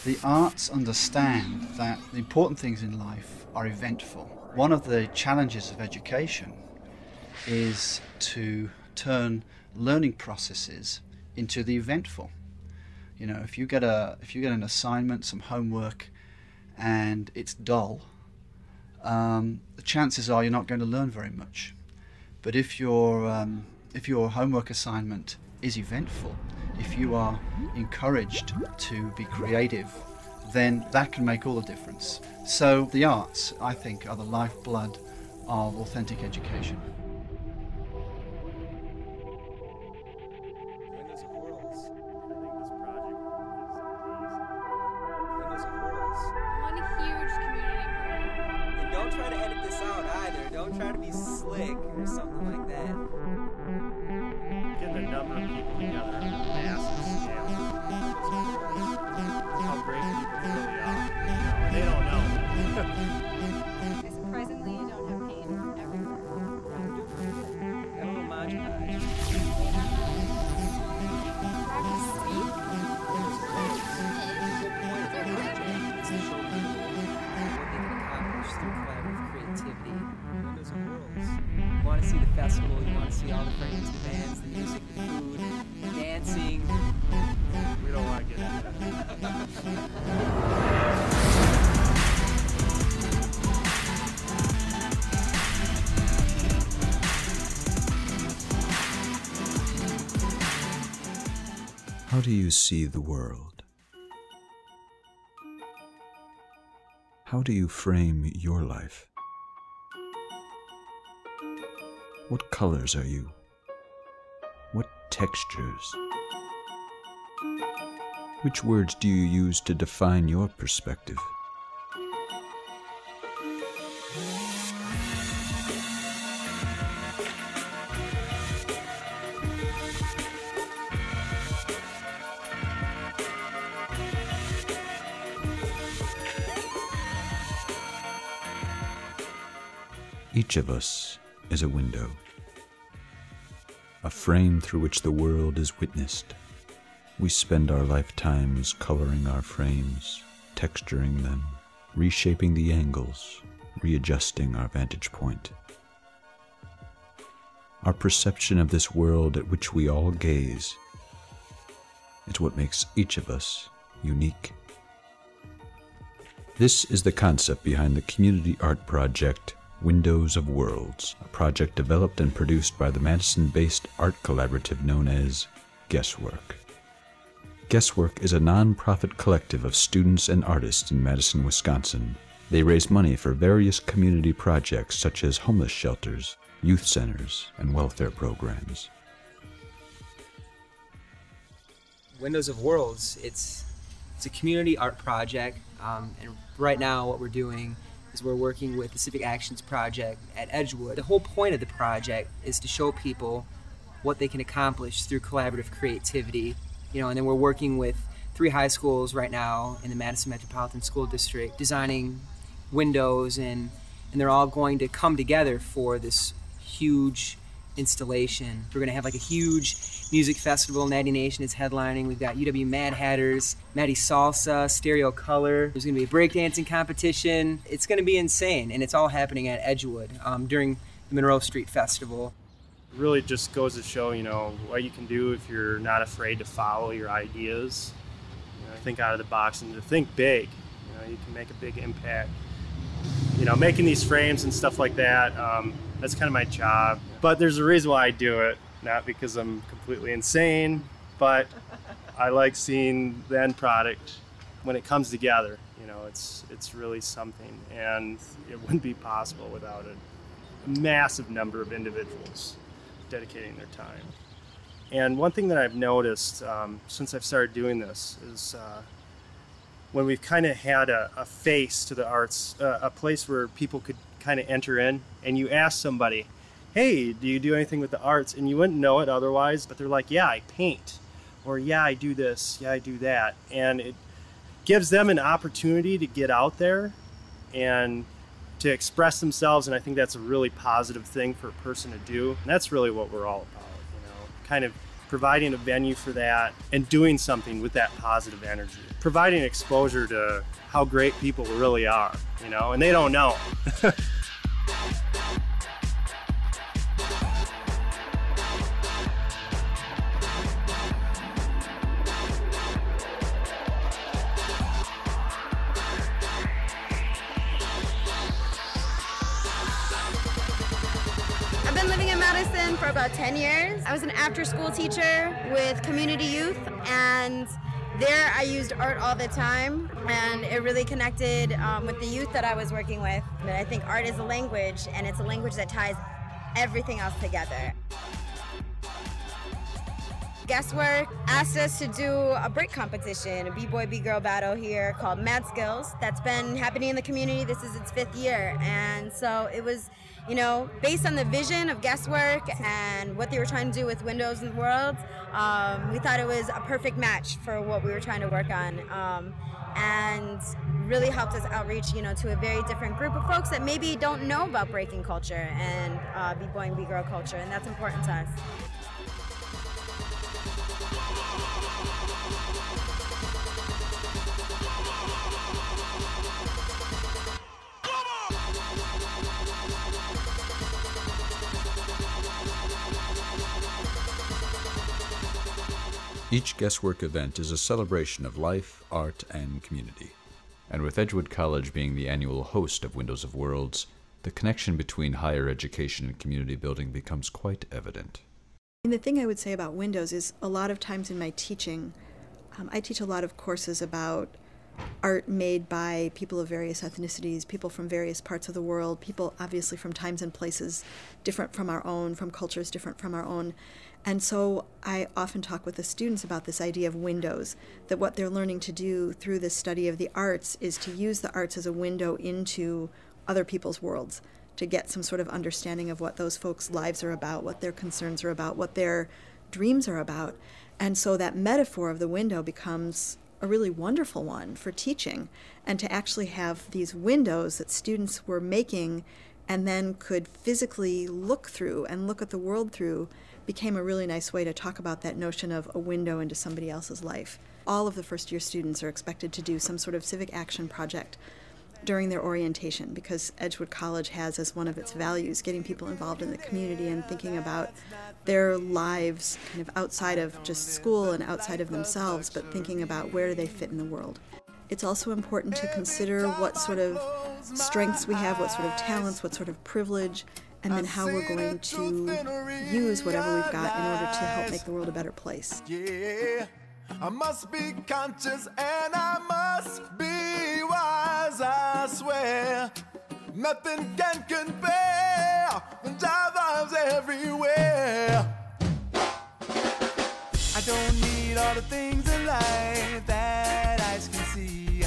The arts understand that the important things in life are eventful. One of the challenges of education is to turn learning processes into the eventful. You know, if you get an assignment, some homework, and it's dull, the chances are you're not going to learn very much. But if your homework assignment is eventful, if you are encouraged to be creative, then that can make all the difference. So the arts, I think, are the lifeblood of authentic education. How do you see the world? How do you frame your life? What colors are you? What textures? Which words do you use to define your perspective? Each of us is a window, a frame through which the world is witnessed. We spend our lifetimes coloring our frames, texturing them, reshaping the angles, readjusting our vantage point. Our perception of this world at which we all gaze is what makes each of us unique. This is the concept behind the community art project Windows of Worlds, a project developed and produced by the Madison-based art collaborative known as Geswerk. Geswerk is a non-profit collective of students and artists in Madison, Wisconsin. They raise money for various community projects such as homeless shelters, youth centers, and welfare programs. Windows of Worlds, it's a community art project, and right now what we're doing is we're working with the Civic Actions Project at Edgewood. The whole point of the project is to show people what they can accomplish through collaborative creativity. And then we're working with 3 high schools right now in the Madison Metropolitan School District, designing windows, and they're all going to come together for this huge installation. We're going to have like a huge music festival. Natty Nation is headlining. We've got UW Mad Hatters, Maddie Salsa, Stereo Color. There's going to be a breakdancing competition. It's going to be insane, and it's all happening at Edgewood during the Monroe Street Festival. It really just goes to show, what you can do if you're not afraid to follow your ideas. Think out of the box and to think big. You can make a big impact. Making these frames and stuff like that, that's kind of my job. But there's a reason why I do it, not because I'm completely insane, but I like seeing the end product when it comes together. It's really something, and it wouldn't be possible without a massive number of individuals dedicating their time. And one thing that I've noticed since I've started doing this is when we've kind of had a face to the arts, a place where people could kind of enter in, and you ask somebody, hey, do you do anything with the arts? And you wouldn't know it otherwise, but they're like, yeah, I paint, or yeah, I do this, yeah, I do that. And it gives them an opportunity to get out there and to express themselves, and I think that's a really positive thing for a person to do. And that's really what we're all about, kind of providing a venue for that and doing something with that positive energy, providing exposure to how great people really are, you know, and they don't know. For about 10 years. I was an after-school teacher with community youth, and there I used art all the time, and it really connected with the youth that I was working with. And I think art is a language, and it's a language that ties everything else together. Geswerk asked us to do a break competition, a b-boy, b-girl battle here called Mad Skills. That's been happening in the community. This is its 5th year, and so it was, you know, based on the vision of Geswerk and what they were trying to do with windows in the world. We thought it was a perfect match for what we were trying to work on, and really helped us outreach, you know, to a very different group of folks that maybe don't know about breaking culture and b-boy and b-girl culture, and that's important to us. Each Geswerk event is a celebration of life, art, and community. And with Edgewood College being the annual host of Windows of Worlds, the connection between higher education and community building becomes quite evident. And the thing I would say about Windows is a lot of times in my teaching, I teach a lot of courses about art made by people of various ethnicities, people from various parts of the world, people obviously from times and places different from our own, from cultures different from our own. And so I often talk with the students about this idea of windows, that what they're learning to do through this study of the arts is to use the arts as a window into other people's worlds, to get some sort of understanding of what those folks' lives are about, what their concerns are about, what their dreams are about. And so that metaphor of the window becomes a really wonderful one for teaching, and to actually have these windows that students were making and then could physically look through and look at the world through became a really nice way to talk about that notion of a window into somebody else's life. All of the first-year students are expected to do some sort of civic action project during their orientation, because Edgewood College has as one of its values getting people involved in the community and thinking about their lives kind of outside of just school and outside of themselves, but thinking about where do they fit in the world. It's also important to consider what sort of strengths we have, what sort of talents, what sort of privilege, and then how we're going to use whatever we've got in order to help make the world a better place. Yeah, I must be conscious and I must be wise, I swear. Nothing can compare when job vibes everywhere. I don't need all the things in life that eyes can see,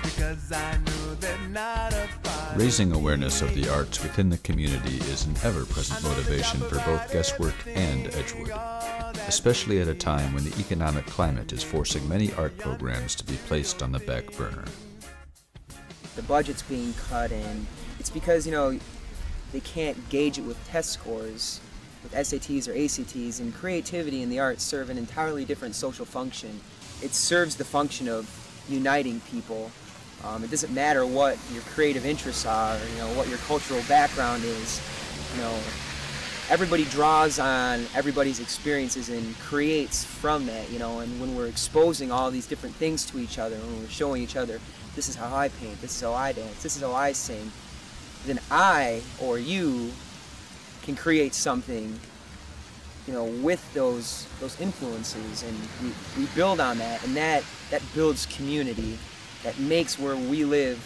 because I know they're not a part. Raising awareness of the arts within the community is an ever-present motivation for both Geswerk and Edgewood, especially at a time when the economic climate is forcing many art programs to be placed on the back burner. The budget's being cut, and it's because, you know, they can't gauge it with test scores, with SATs or ACTs, and creativity and the arts serve an entirely different social function. It serves the function of uniting people. It doesn't matter what your creative interests are, you know, what your cultural background is. You know, everybody draws on everybody's experiences and creates from that, you know, and when we're exposing all these different things to each other, when we're showing each other, this is how I paint, this is how I dance, this is how I sing, then I or you can create something, you know, with those influences, and we build on that, and that builds community. That makes where we live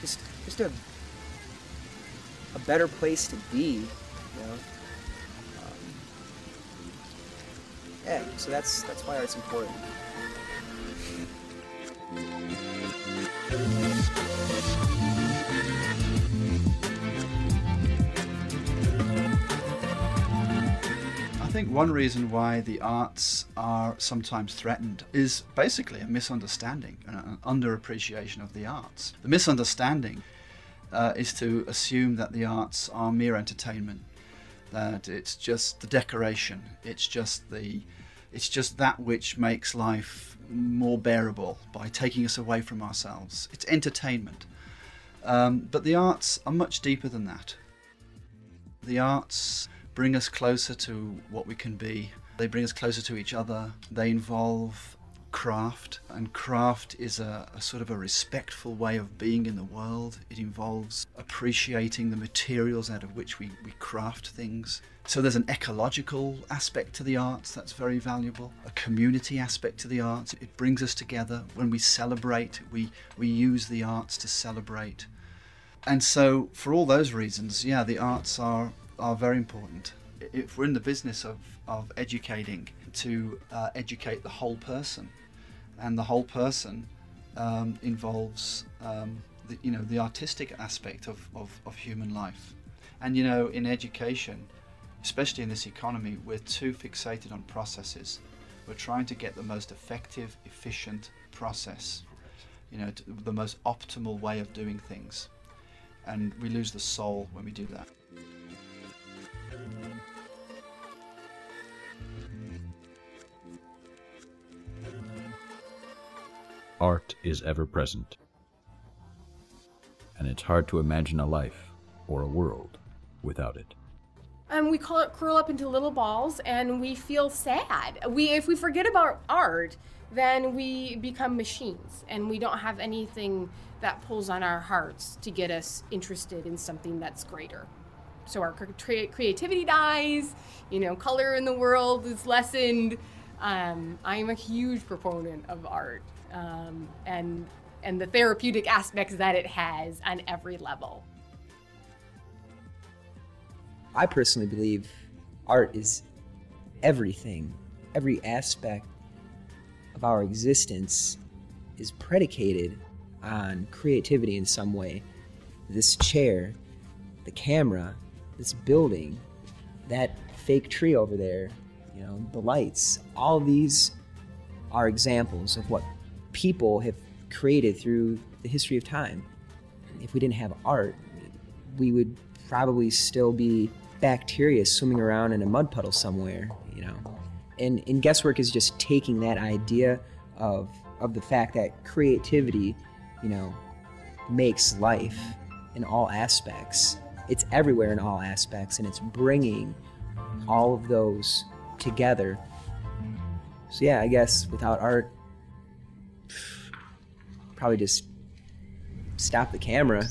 just a better place to be, you know. Yeah, so that's why art's important. I think one reason why the arts are sometimes threatened is basically a misunderstanding, an underappreciation of the arts. The misunderstanding is to assume that the arts are mere entertainment, that it's just the decoration. It's just that which makes life more bearable by taking us away from ourselves. It's entertainment. But the arts are much deeper than that. The arts bring us closer to what we can be. They bring us closer to each other. They involve craft, and craft is a sort of a respectful way of being in the world. It involves appreciating the materials out of which we craft things. So there's an ecological aspect to the arts that's very valuable, a community aspect to the arts. It brings us together. When we celebrate, we use the arts to celebrate. And so for all those reasons, yeah, the arts are very important. If we're in the business of educating, to educate the whole person, and the whole person involves the artistic aspect of human life. And in education, especially in this economy, we're too fixated on processes. We're trying to get the most effective, efficient process, the most optimal way of doing things, and we lose the soul when we do that. Art is ever present, and it's hard to imagine a life or a world without it. We call it curl up into little balls, and we feel sad. If we forget about art, then we become machines, and we don't have anything that pulls on our hearts to get us interested in something that's greater. So our creativity dies, color in the world is lessened. I'm a huge proponent of art. And the therapeutic aspects that it has on every level. I personally believe art is everything. Every aspect of our existence is predicated on creativity in some way. This chair, the camera, this building, that fake tree over there, the lights, all these are examples of what people have created through the history of time. If we didn't have art, we would probably still be bacteria swimming around in a mud puddle somewhere, And Geswerk is just taking that idea of the fact that creativity, makes life in all aspects. It's everywhere in all aspects, and it's bringing all of those together. So yeah, I guess without art, probably just stop the camera.